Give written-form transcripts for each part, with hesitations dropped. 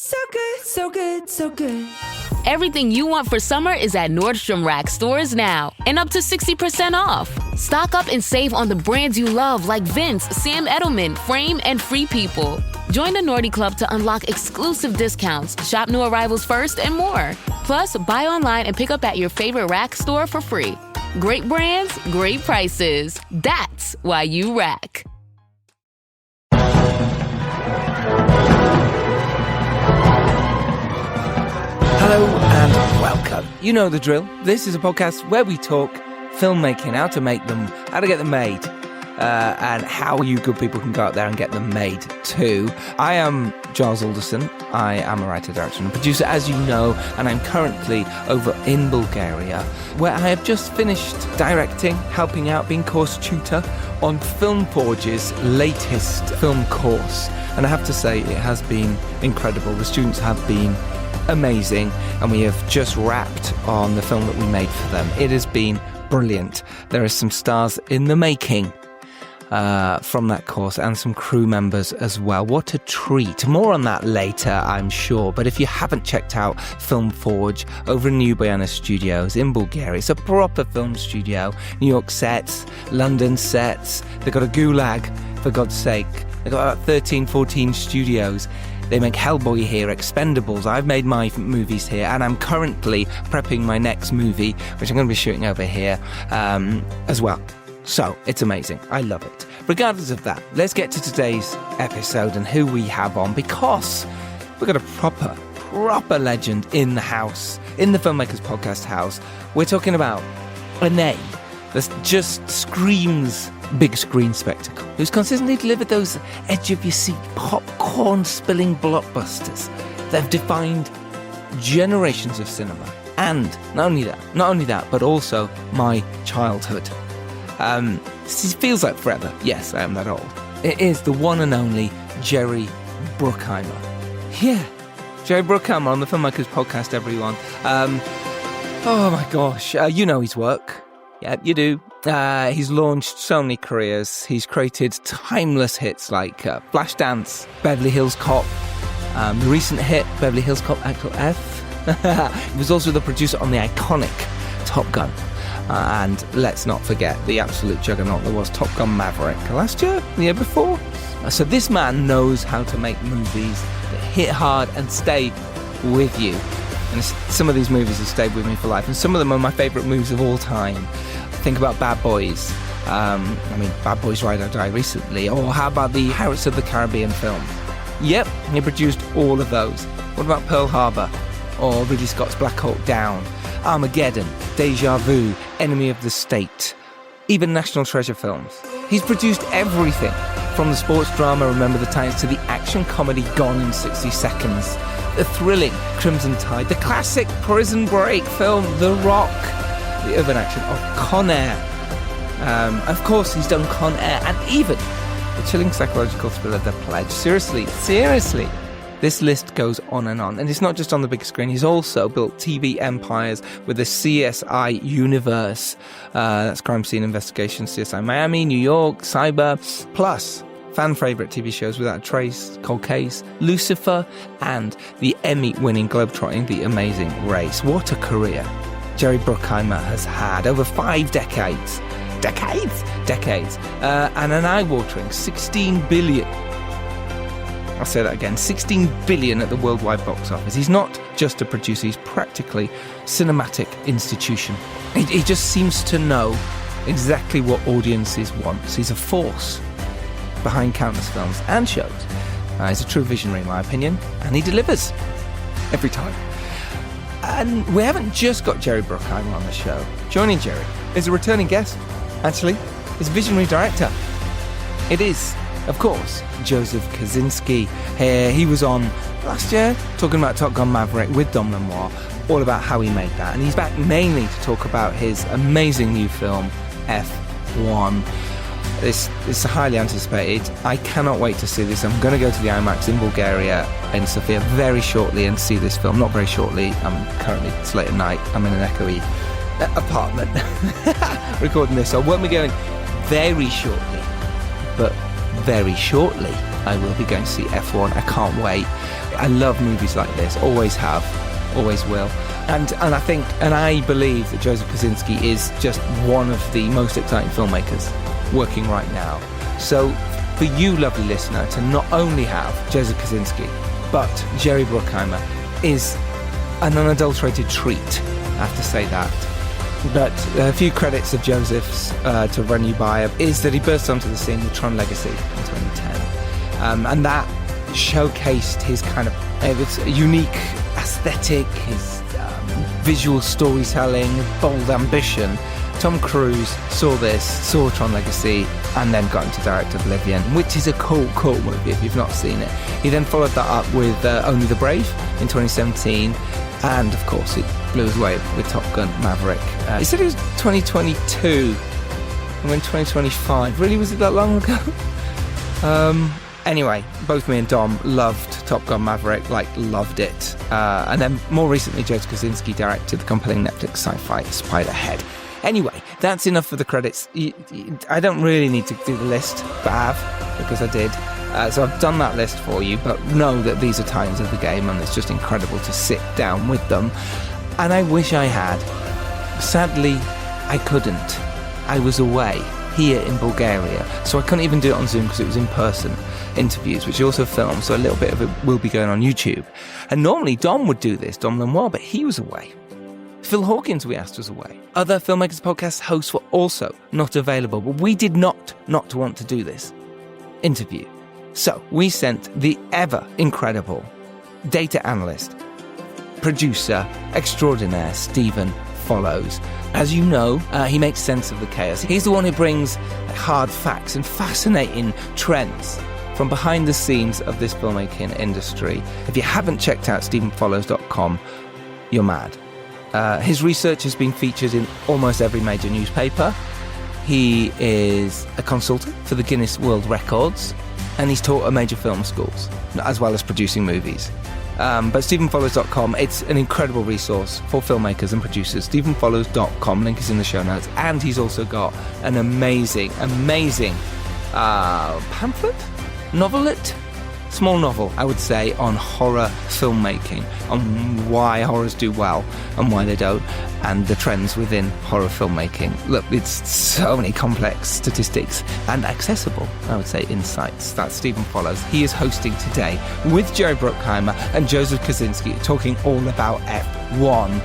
So good, so good, so good. Everything you want for summer is at Nordstrom Rack stores now, and up to 60% off. Stock up and save on the brands you love like Vince, Sam Edelman, Frame, and Free People. Join the Nordy Club to unlock exclusive discounts, shop new arrivals first, and more. Plus, buy online and pick up at your favorite Rack store for free. Great brands, great prices. That's why you Rack. Hello and welcome. You know the drill. This is a podcast where we talk filmmaking, how to make them, how to get them made, and how you good people can go out there and get them made too. I am Giles Alderson. I am a writer, director and producer, as you know, and I'm currently over in Bulgaria, where I have just finished directing, helping out, being course tutor on Film Forge's latest film course. And I have to say, it has been incredible. The students have been amazing, and we have just wrapped on the film that we made for them. It has been brilliant. There are some stars in the making from that course, and some crew members as well. What a treat. More on that later, I'm sure. But if you haven't checked out Film Forge over in New Bojana Studios in Bulgaria, it's a proper film studio. New York sets, London sets. They've got a gulag, for God's sake. They've got about 13, 14 studios. They make Hellboy here, Expendables. I've made my movies here, and I'm currently prepping my next movie, which I'm going to be shooting over here as well. So, it's amazing. I love it. Regardless of that, let's get to today's episode and who we have on, because we've got a proper legend in the house, in the Filmmakers Podcast house. We're talking about a name that just screams big screen spectacle, who's consistently delivered those edge-of-your-seat, popcorn-spilling blockbusters that have defined generations of cinema. And not only that, but also my childhood. This feels like forever. Yes, I am that old. It is the one and only Jerry Bruckheimer. Yeah, Jerry Bruckheimer on the Filmmakers Podcast, everyone. Oh my gosh, you know his work. Yeah, you do. He's launched so many careers. He's created timeless hits like Flashdance, Beverly Hills Cop, the recent hit, Beverly Hills Cop, Axel F. He was also the producer on the iconic Top Gun. And let's not forget the absolute juggernaut that was Top Gun Maverick last year, the year before. So this man knows how to make movies that hit hard and stay with you. And some of these movies have stayed with me for life, and some of them are my favourite movies of all time. Think about Bad Boys. Bad Boys Ride or Die recently. Or how about the Pirates of the Caribbean film? Yep, he produced all of those. What about Pearl Harbor? Or Ridley Scott's Black Hawk Down? Armageddon, Deja Vu, Enemy of the State, even National Treasure films. He's produced everything, from the sports drama Remember the Titans to the action comedy Gone in 60 Seconds, the thrilling Crimson Tide, the classic Prison Break film The Rock, the urban action of Con Air. Of course, he's done Con Air, and even the chilling psychological thriller The Pledge. Seriously. This list goes on, and it's not just on the big screen. He's also built TV empires with the CSI universe. That's Crime Scene Investigation, CSI Miami, New York, Cyber, plus fan favourite TV shows Without a Trace, Cold Case, Lucifer, and the Emmy-winning globetrotting The Amazing Race. What a career Jerry Bruckheimer has had over 5 decades. And an eye-watering 16 billion. I'll say that again, 16 billion at the worldwide box office. He's not just a producer, he's practically cinematic institution. He just seems to know exactly what audiences want. He's a force behind countless films and shows. He's a true visionary in my opinion, and he delivers every time. And we haven't just got Jerry Bruckheimer on the show. Joining Jerry is a returning guest, actually. He's a visionary director. It is, of course, Joseph Kosinski. He was on last year talking about Top Gun Maverick with Dom Lenoir, all about how he made that. And he's back mainly to talk about his amazing new film, F1. This is highly anticipated. I cannot wait to see this. I'm going to go to the IMAX in Bulgaria in Sofia very shortly and see this film. Not very shortly. It's late at night. I'm in an echoey apartment recording this. So I won't be going very shortly, but very shortly I will be going to see F1. I can't wait. I love movies like this, always have, always will. And I believe that Joseph Kosinski is just one of the most exciting filmmakers working right now. So for you, lovely listener, to not only have Joseph Kosinski, but Jerry Bruckheimer is an unadulterated treat, I have to say that. But a few credits of Joseph's to run you by is that he burst onto the scene with Tron Legacy in 2010. And that showcased his kind of unique aesthetic, his visual storytelling, bold ambition. Tom Cruise saw Tron Legacy, and then got into direct Oblivion, which is a cool movie if you've not seen it. He then followed that up with Only the Brave in 2017, and of course it blew his way with Top Gun Maverick. He said it was 2022, and when 2025, really, was it that long ago? Anyway, both me and Dom loved Top Gun Maverick, loved it. And then more recently, Joseph Kosinski directed the compelling Netflix sci-fi Spiderhead. Anyway, that's enough for the credits. I don't really need to do the list, but I have, because I did. So I've done that list for you, but know that these are times of the game, and it's just incredible to sit down with them. And I wish I had. Sadly, I couldn't. I was away here in Bulgaria, so I couldn't even do it on Zoom because it was in-person interviews, which you also filmed, so a little bit of it will be going on YouTube. And normally Dom would do this, Dom Lenoir, but he was away. Phil Hawkins, we asked, was away. Other Filmmakers Podcast hosts were also not available, but we did not want to do this interview. So we sent the ever incredible data analyst, producer extraordinaire, Stephen Follows. As you know, he makes sense of the chaos. He's the one who brings hard facts and fascinating trends from behind the scenes of this filmmaking industry. If you haven't checked out stephenfollows.com, you're mad. His research has been featured in almost every major newspaper. He is a consultant for the Guinness World Records, and he's taught at major film schools, as well as producing movies. But stephenfollows.com, it's an incredible resource for filmmakers and producers. stephenfollows.com, link is in the show notes. And he's also got an amazing pamphlet? Novelette? Small novel, I would say, on horror filmmaking, on why horrors do well and why they don't, and the trends within horror filmmaking. Look, it's so many complex statistics and accessible, I would say, insights. That's Stephen Follows. He is hosting today with Jerry Bruckheimer and Joseph Kosinski, talking all about F1.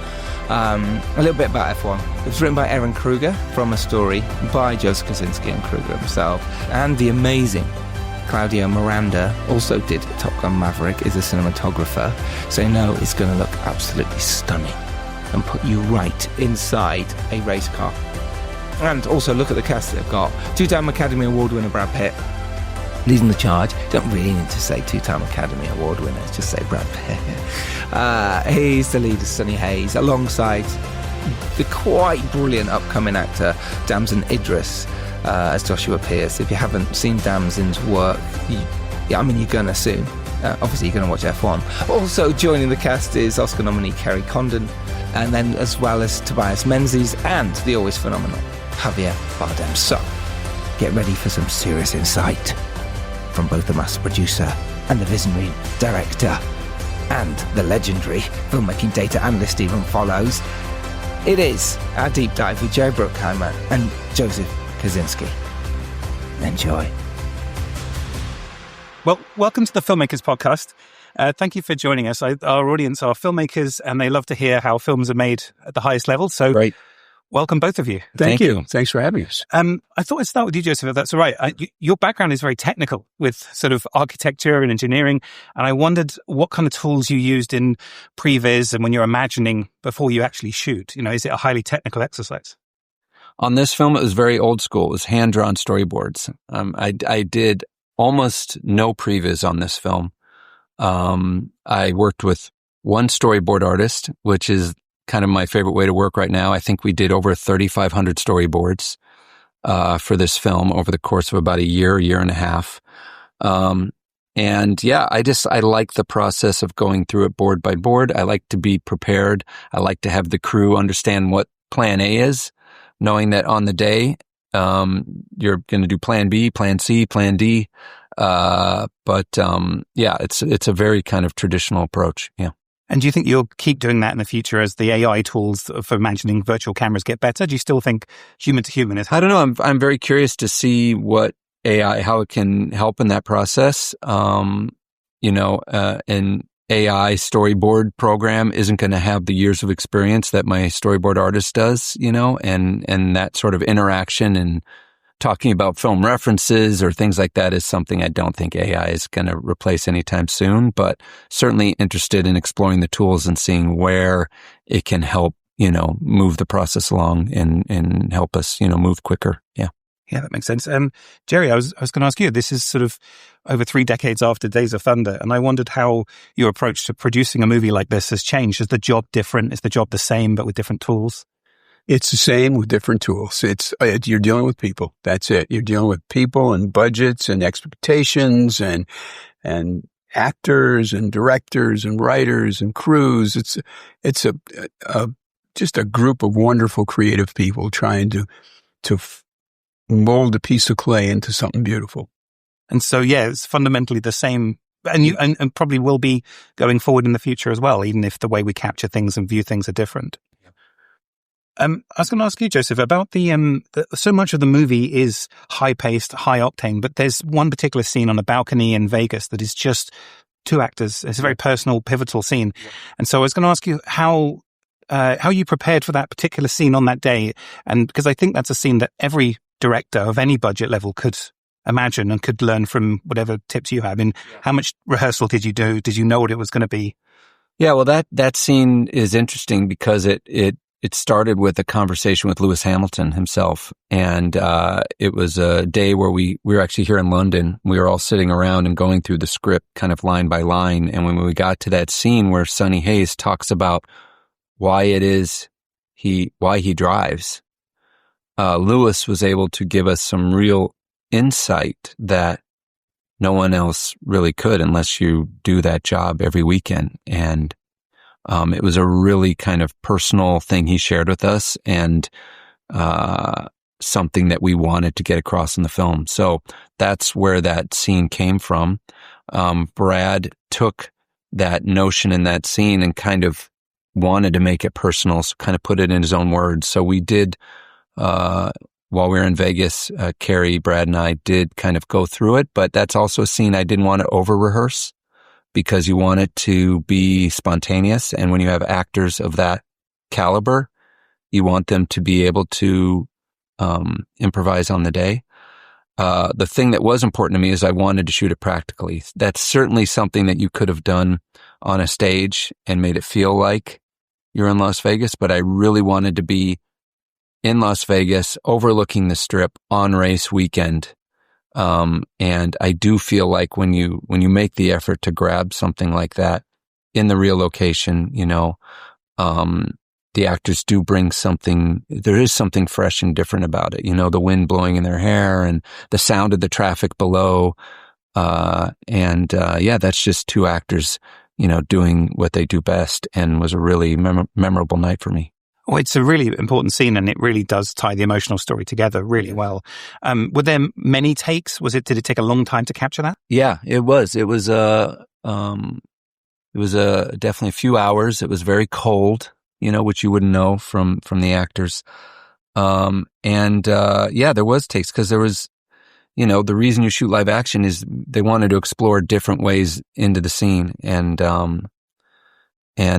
A little bit about F1. It was written by Aaron Kruger from a story by Joseph Kosinski and Kruger himself, and the amazing Claudio Miranda also did Top Gun Maverick, is a cinematographer, so you know it's going to look absolutely stunning and put you right inside a race car. And also look at the cast they've got. Two-time Academy Award winner Brad Pitt leading the charge. Don't really need to say two-time Academy Award winners, just say Brad Pitt. He's the lead of Sonny Hayes, alongside the quite brilliant upcoming actor Damson Idris as Joshua Pierce. If you haven't seen Damson's work, you're going to soon. Obviously, you're going to watch F1. Also joining the cast is Oscar nominee Kerry Condon, and then as well as Tobias Menzies and the always phenomenal Javier Bardem. So, get ready for some serious insight from both the master producer and the visionary director and the legendary filmmaking data analyst Stephen Follows. It is our deep dive with Jerry Bruckheimer and Joseph Kosinski. Enjoy. Well, welcome to the Filmmakers Podcast. Thank you for joining us. Our audience are filmmakers, and they love to hear how films are made at the highest level. So, Great. Welcome both of you. Thank you. Thanks for having us. I thought I'd start with you, Joseph, if that's all right. Your background is very technical with sort of architecture and engineering, and I wondered what kind of tools you used in previs and when you're imagining before you actually shoot. Is it a highly technical exercise? On this film, it was very old school. It was hand-drawn storyboards. I did almost no previs on this film. I worked with one storyboard artist, which is kind of my favorite way to work right now. I think we did over 3,500 storyboards for this film over the course of about a year and a half. And yeah, I like the process of going through it board by board. I like to be prepared. I like to have the crew understand what plan A is, knowing that on the day, you're going to do plan B, plan C, plan D. Yeah, it's a very kind of traditional approach. Yeah. And do you think you'll keep doing that in the future as the AI tools for imagining virtual cameras get better? Do you still think human to human is? I don't know. I'm very curious to see what AI, how it can help in that process. An AI storyboard program isn't going to have the years of experience that my storyboard artist does, and that sort of interaction and talking about film references or things like that is something I don't think AI is going to replace anytime soon, but certainly interested in exploring the tools and seeing where it can help, move the process along and help us, move quicker. Yeah. Yeah, that makes sense. Jerry, I was going to ask you, this is sort of over 3 decades after Days of Thunder, and I wondered how your approach to producing a movie like this has changed. Is the job different? Is the job the same, but with different tools? It's the same with different tools. You're dealing with people. That's it. You're dealing with people and budgets and expectations and actors and directors and writers and crews. It's just a group of wonderful creative people trying to mold a piece of clay into something beautiful. And so, yeah, it's fundamentally the same, and probably will be going forward in the future as well, even if the way we capture things and view things are different. I was going to ask you, Joseph, about so much of the movie is high-paced, high-octane, but there's one particular scene on a balcony in Vegas that is just 2 actors. It's a very personal, pivotal scene. Yeah. And so I was going to ask you how you prepared for that particular scene on that day, and because I think that's a scene that every director of any budget level could imagine and could learn from whatever tips you have. How much rehearsal did you do? Did you know what it was going to be? Yeah, well, that scene is interesting because it started with a conversation with Lewis Hamilton himself. And it was a day where we were actually here in London. We were all sitting around and going through the script kind of line by line. And when we got to that scene where Sonny Hayes talks about why he drives, Lewis was able to give us some real insight that no one else really could unless you do that job every weekend. And it was a really kind of personal thing he shared with us, and something that we wanted to get across in the film. So that's where that scene came from. Brad took that notion in that scene and kind of wanted to make it personal, so kind of put it in his own words. So we did, while we were in Vegas, Carrie, Brad, and I did kind of go through it, but that's also a scene I didn't want to over-rehearse because you want it to be spontaneous. And when you have actors of that caliber, you want them to be able to improvise on the day. The thing that was important to me is I wanted to shoot it practically. That's certainly something that you could have done on a stage and made it feel like you're in Las Vegas, but I really wanted to be in Las Vegas, overlooking the Strip on race weekend. And I do feel like when you make the effort to grab something like that in the real location, the actors do bring something. There is something fresh and different about it. The wind blowing in their hair and the sound of the traffic below. That's just 2 actors, doing what they do best, and was a really memorable night for me. Oh, it's a really important scene, and it really does tie the emotional story together really well. Were there many takes? Did it take a long time to capture that? Yeah, it was. It was definitely a few hours. It was very cold, which you wouldn't know from the actors. There was takes because there was, the reason you shoot live action is they wanted to explore different ways into the scene, and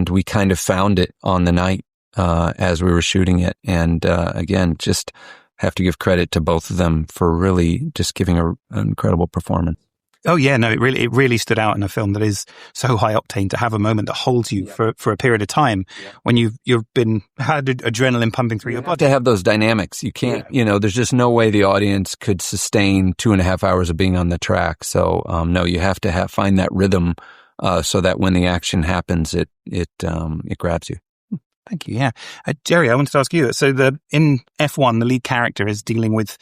we kind of found it on the night. As we were shooting it. And, again, just have to give credit to both of them for really just giving an incredible performance. Oh yeah, no, it really stood out in a film that is so high octane to have a moment that holds you for a period of time when you've had adrenaline pumping through your body. To have those dynamics. You can't, there's just no way the audience could sustain 2.5 hours of being on the track. So, no, you have to find that rhythm, so that when the action happens, it grabs you. Thank you. Yeah. Jerry, I wanted to ask you, so in F1, the lead character is dealing with,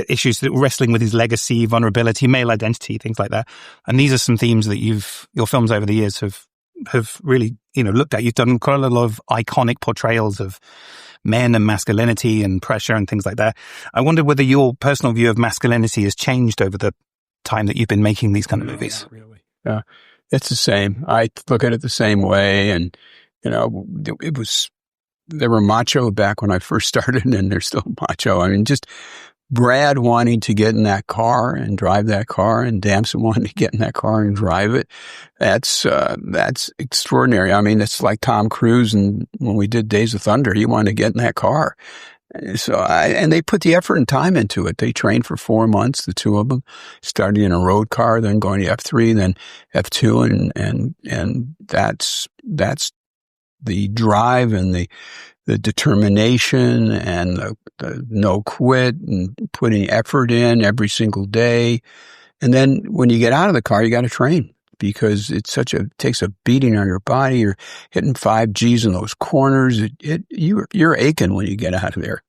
issues wrestling with his legacy, vulnerability, male identity, things like that. And these are some themes that your films over the years have really, looked at. You've done quite a lot of iconic portrayals of men and masculinity and pressure and things like that. I wonder whether your personal view of masculinity has changed over the time that you've been making these kind of movies? Not really. It's the same. I look at it the same way. And, they were macho back when I first started, and they're still macho. I mean, just Brad wanting to get in that car and drive that car, and Damson wanting to get in that car and drive it. That's extraordinary. I mean, it's like Tom Cruise, and when we did Days of Thunder, he wanted to get in that car. So and they put the effort and time into it. They trained for 4 months, the two of them, starting in a road car, then going to F3, then F2, and that's the drive and the determination and the no quit and putting effort in every single day. And then when you get out of the car, you got to train, because it takes a beating on your body. You're hitting 5 Gs in those corners. You're aching when you get out of there.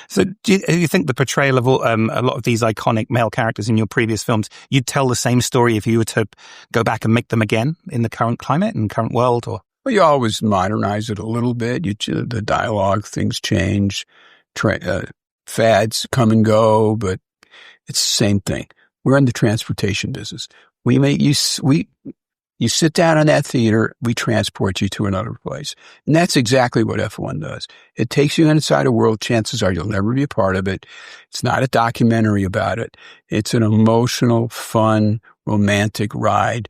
So do you think the portrayal of a lot of these iconic male characters in your previous films, you'd tell the same story if you were to go back and make them again in the current climate and current world? Or Well, you always modernize it a little bit. The dialogue, things change, fads come and go, but it's the same thing. We're in the transportation business. You sit down in that theater, we transport you to another place. And that's exactly what F1 does. It takes you inside a world. Chances are you'll never be a part of it. It's not a documentary about it. It's an emotional, fun, romantic ride.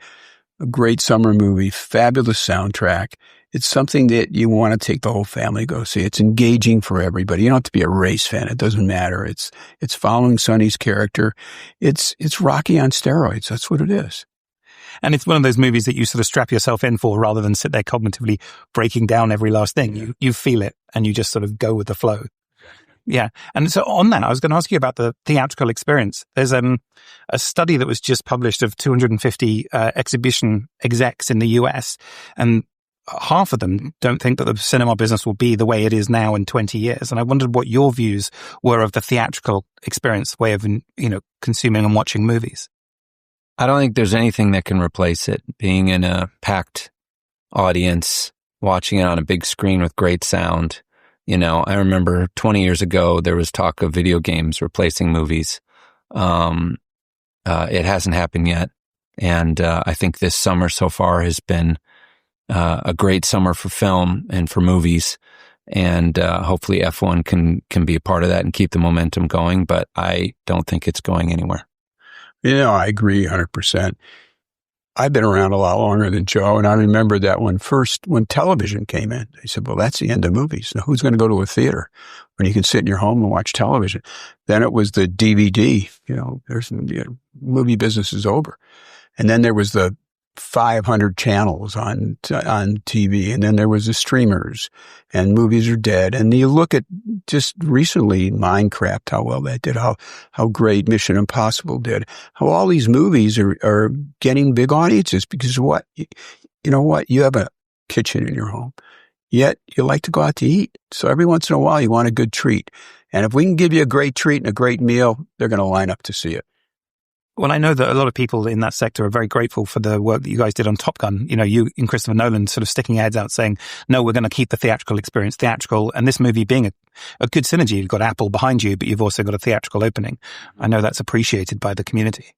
A great summer movie, fabulous soundtrack. It's something that you want to take the whole family to go see. It's engaging for everybody. You don't have to be a race fan. It doesn't matter. It's following Sonny's character. It's Rocky on steroids. That's what it is. And it's one of those movies that you sort of strap yourself in for rather than sit there cognitively breaking down every last thing. You feel it and you just sort of go with the flow. Yeah. And so on that, I was going to ask you about the theatrical experience. There's a study that was just published of 250 exhibition execs in the US, and half of them don't think that the cinema business will be the way it is now in 20 years. And I wondered what your views were of the theatrical experience, way of, consuming and watching movies. I don't think there's anything that can replace it. Being in a packed audience, watching it on a big screen with great sound. I remember 20 years ago, there was talk of video games replacing movies. It hasn't happened yet. And I think this summer so far has been a great summer for film and for movies. And hopefully F1 can be a part of that and keep the momentum going. But I don't think it's going anywhere. I agree 100%. I've been around a lot longer than Joe, and I remember that when television came in, they said, well, that's the end of movies. Now, who's going to go to a theater when you can sit in your home and watch television? Then it was the DVD, movie business is over. And then there was the 500 channels on TV, and then there was the streamers, and movies are dead. And you look at just recently Minecraft, how well that did, how great Mission Impossible did, how all these movies are getting big audiences because what? You have a kitchen in your home, yet you like to go out to eat. So every once in a while you want a good treat. And if we can give you a great treat and a great meal, they're going to line up to see it. Well, I know that a lot of people in that sector are very grateful for the work that you guys did on Top Gun. You and Christopher Nolan sort of sticking your heads out saying, no, we're going to keep the theatrical experience theatrical. And this movie being a good synergy. You've got Apple behind you, but you've also got a theatrical opening. I know that's appreciated by the community.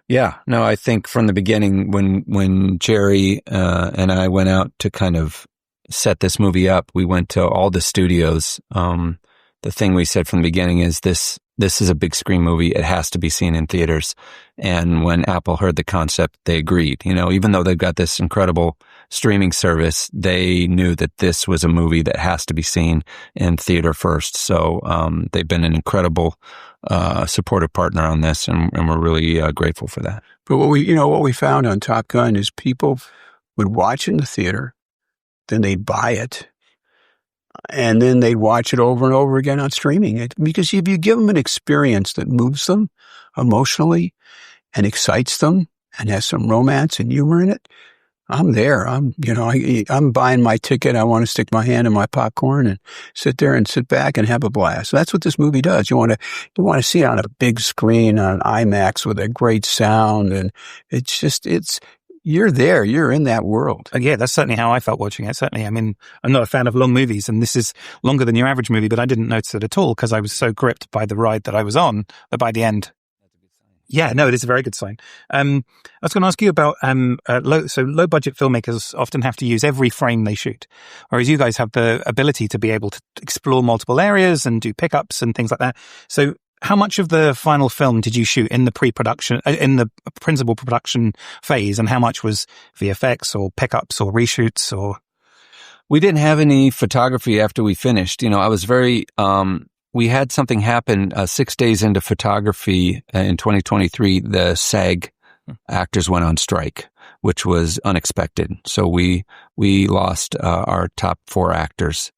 Yeah. No, I think from the beginning when Jerry and I went out to kind of set this movie up, we went to all the studios. The thing we said from the beginning is this is a big screen movie. It has to be seen in theaters. And when Apple heard the concept, they agreed. Even though they've got this incredible streaming service, they knew that this was a movie that has to be seen in theater first. So they've been an incredible supportive partner on this, and we're really grateful for that. But what we found on Top Gun is people would watch in the theater, then they'd buy it, and then they'd watch it over and over again on streaming. Because if you give them an experience that moves them emotionally and excites them and has some romance and humor in it, I'm there. I'm buying my ticket. I want to stick my hand in my popcorn and sit there and sit back and have a blast. So that's what this movie does. You want to see it on a big screen on IMAX with a great sound, and you're there. You're in that world. Yeah, that's certainly how I felt watching it. Certainly. I mean, I'm not a fan of long movies, and this is longer than your average movie, but I didn't notice it at all because I was so gripped by the ride that I was on that by the end, Yeah, no, it is a very good sign. I was going to ask you about low budget filmmakers often have to use every frame they shoot, whereas you guys have the ability to be able to explore multiple areas and do pickups and things like that. So how much of the final film did you shoot in the pre-production, in the principal production phase, and how much was VFX or pickups or reshoots? Or we didn't have any photography after we finished. I was very. We had something happen 6 days into photography in 2023. The SAG actors went on strike, which was unexpected. So we lost our top 4 actors.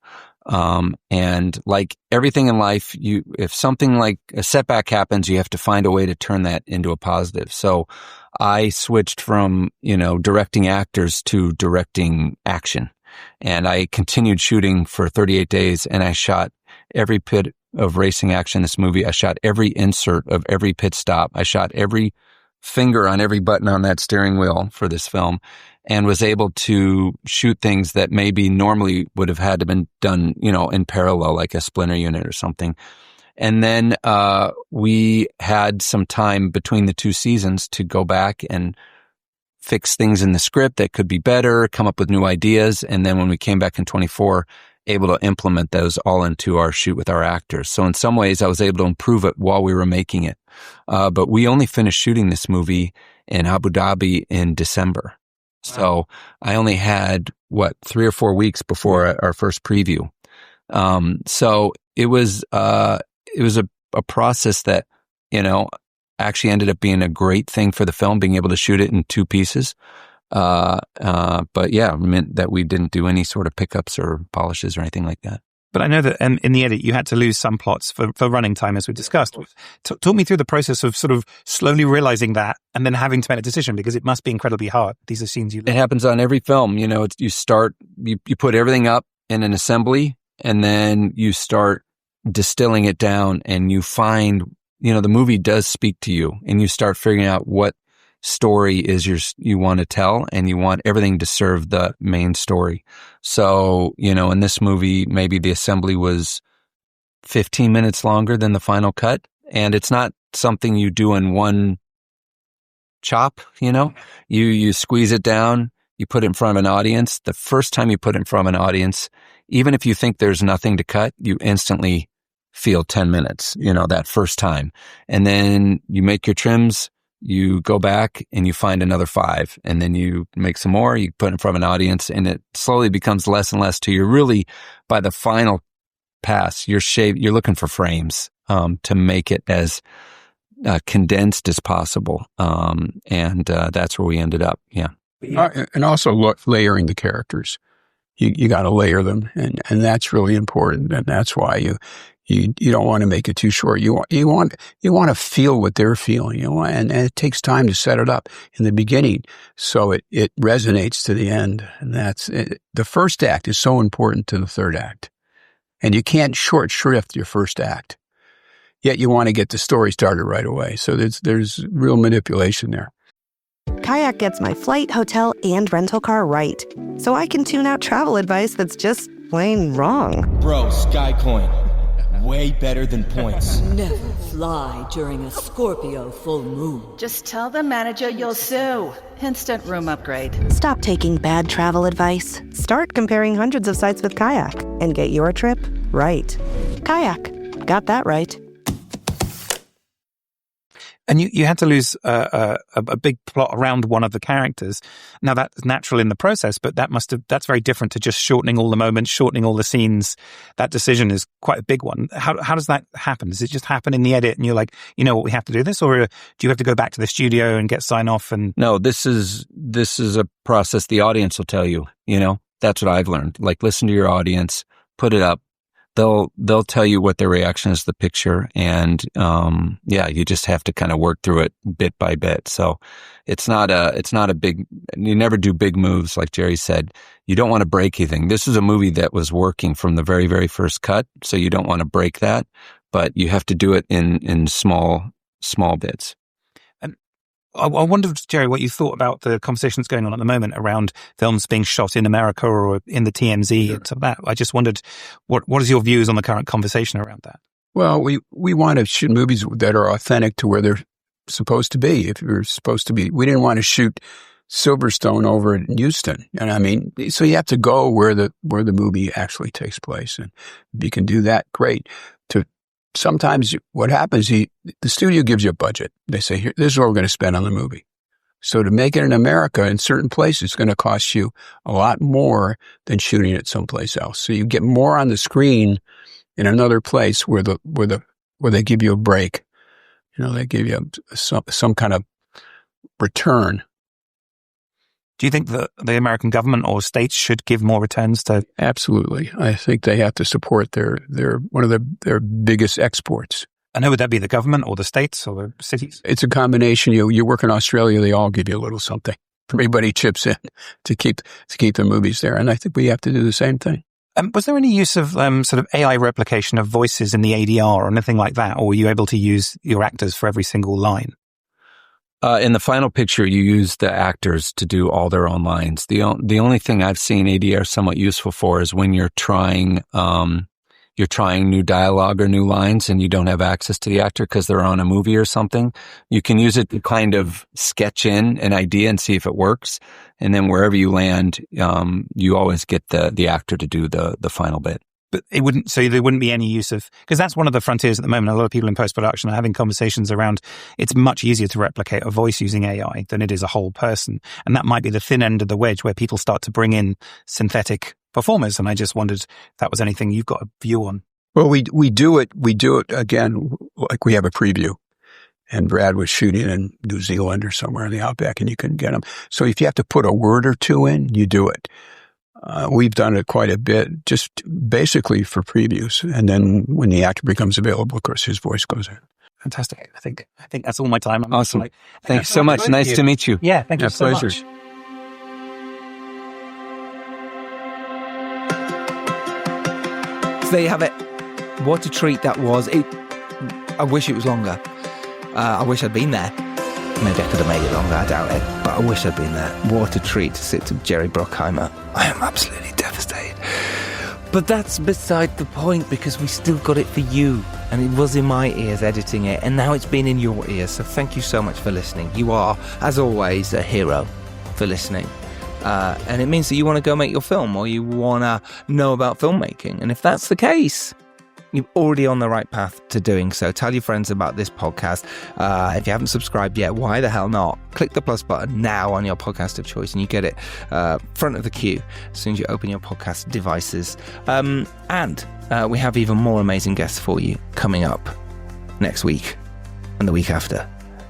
And like everything in life, if something like a setback happens, you have to find a way to turn that into a positive. So I switched from, directing actors to directing action. And I continued shooting for 38 days, and I shot every bit of racing action in this movie. I shot every insert of every pit stop. I shot every finger on every button on that steering wheel for this film, and was able to shoot things that maybe normally would have had to been done, in parallel, like a splinter unit or something. And then we had some time between the 2 seasons to go back and fix things in the script that could be better, come up with new ideas. And then when we came back in 24, able to implement those all into our shoot with our actors. So in some ways, I was able to improve it while we were making it. But we only finished shooting this movie in Abu Dhabi in December. So I only had 3 or 4 weeks before our first preview. So it was a process that, actually ended up being a great thing for the film, being able to shoot it in 2 pieces. But yeah, it meant that we didn't do any sort of pickups or polishes or anything like that. But I know that in the edit, you had to lose some plots for running time, as we discussed. Talk me through the process of sort of slowly realizing that and then having to make a decision, because it must be incredibly hard. These are scenes you love. It happens on every film. You put everything up in an assembly, and then you start distilling it down, and you find, the movie does speak to you, and you start figuring out what story is you want to tell, and you want everything to serve the main story. So, in this movie, maybe the assembly was 15 minutes longer than the final cut, and it's not something you do in one chop, you squeeze it down, you put it in front of an audience. The first time you put it in front of an audience, even if you think there's nothing to cut, you instantly feel 10 minutes, that first time. And then you make your trims, you go back and you find another 5, and then you make some more, you put it in front of an audience, and it slowly becomes less and less till you're really, by the final pass, you're looking for frames, to make it as condensed as possible. And that's where we ended up. Yeah. And also layering the characters. You got to layer them, and that's really important. And that's why you don't want to make it too short. You want to feel what they're feeling, and it takes time to set it up in the beginning so it resonates to the end. And that's it. The first act is so important to the third act, and you can't short shrift your first act. Yet you want to get the story started right away. So there's real manipulation there. Kayak gets my flight, hotel, and rental car right, so I can tune out travel advice that's just plain wrong. Bro, Skycoin. Way better than points. Never fly during a Scorpio full moon. Just tell the manager you'll sue. Instant room upgrade. Stop taking bad travel advice. Start comparing hundreds of sites with Kayak and get your trip right. Kayak. Got that right. And you had to lose a big plot around one of the characters. Now that's natural in the process, but that's very different to just shortening all the moments, shortening all the scenes. That decision is quite a big one. How does that happen? Does it just happen in the edit and you're like, what, we have to do this? Or do you have to go back to the studio and get sign off? And no, this is a process the audience will tell you, that's what I've learned. Like, listen to your audience, put it up. They'll tell you what their reaction is to the picture, and you just have to kind of work through it bit by bit. So it's not a big. You never do big moves, like Jerry said. You don't want to break anything. This is a movie that was working from the very, very first cut, so you don't want to break that, but you have to do it in small bits. I wondered, Jerry, what you thought about the conversation that's going on at the moment around films being shot in America or in the TMZ and that. I just wondered, what is your views on the current conversation around that? Well, we want to shoot movies that are authentic to where they're supposed to be. If you're supposed to be, we didn't want to shoot Silverstone over in Houston. And I mean, so you have to go where the movie actually takes place. And if you can do that, great. Sometimes what happens, the studio gives you a budget. They say, here, this is what we're going to spend on the movie. So to make it in America, in certain places, it's going to cost you a lot more than shooting it someplace else. So you get more on the screen in another place where they give you a break. You know, they give you some kind of return. Do you think that the American government or states should give more returns to? Absolutely. I think they have to support their one of their biggest exports. And who would that be, the government or the states or the cities? It's a combination. You work in Australia, they all give you a little something. Everybody chips in to keep the movies there. And I think we have to do the same thing. Was there any use of sort of AI replication of voices in the ADR or anything like that? Or were you able to use your actors for every single line? In the final picture, you use the actors to do all their own lines. The only thing I've seen ADR somewhat useful for is when you're trying new dialogue or new lines and you don't have access to the actor because they're on a movie or something. You can use it to kind of sketch in an idea and see if it works. And then wherever you land, you always get the actor to do the final bit. But there wouldn't be any use of, because that's one of the frontiers at the moment. A lot of people in post-production are having conversations around it's much easier to replicate a voice using AI than it is a whole person. And that might be the thin end of the wedge where people start to bring in synthetic performers. And I just wondered if that was anything you've got a view on. Well, we do it again, like we have a preview. And Brad was shooting in New Zealand or somewhere in the Outback and you couldn't get him. So if you have to put a word or two in, you do it. We've done it quite a bit, just basically for previews. And then when the actor becomes available, of course, his voice goes in. Fantastic. I think that's all my time. Awesome. Thanks so much. Nice to meet you. Yeah, thank you so pleasure. much. So there you have it. What a treat that was. I wish it was longer. I wish I'd been there. Maybe I could have made it longer, I doubt it. But I wish I'd been there. What a treat to sit to Jerry Bruckheimer. I am absolutely devastated. But that's beside the point because we still got it for you. And it was in my ears editing it. And now it's been in your ears. So thank you so much for listening. You are, as always, a hero for listening. And it means that you want to go make your film or you want to know about filmmaking. And if that's the case, you're already on the right path to doing so. Tell your friends about this podcast. If you haven't subscribed yet, why the hell not? Click the plus button now on your podcast of choice and you get it front of the queue as soon as you open your podcast devices. And we have even more amazing guests for you coming up next week and the week after.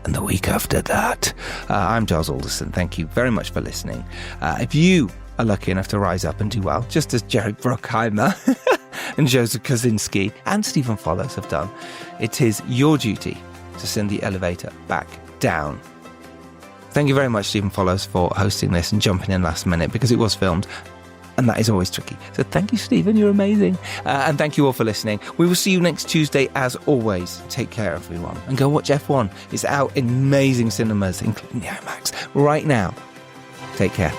And the week after that. I'm Giles Alderson. Thank you very much for listening. If you are lucky enough to rise up and do well, just as Jerry Bruckheimer and Joseph Kosinski and Stephen Follows have done, it is your duty to send the elevator back down. Thank you very much, Stephen Follows, for hosting this and jumping in last minute because it was filmed. And that is always tricky. So thank you, Stephen. You're amazing. And thank you all for listening. We will see you next Tuesday as always. Take care, everyone. And go watch F1. It's out in amazing cinemas, including the IMAX, right now. Take care.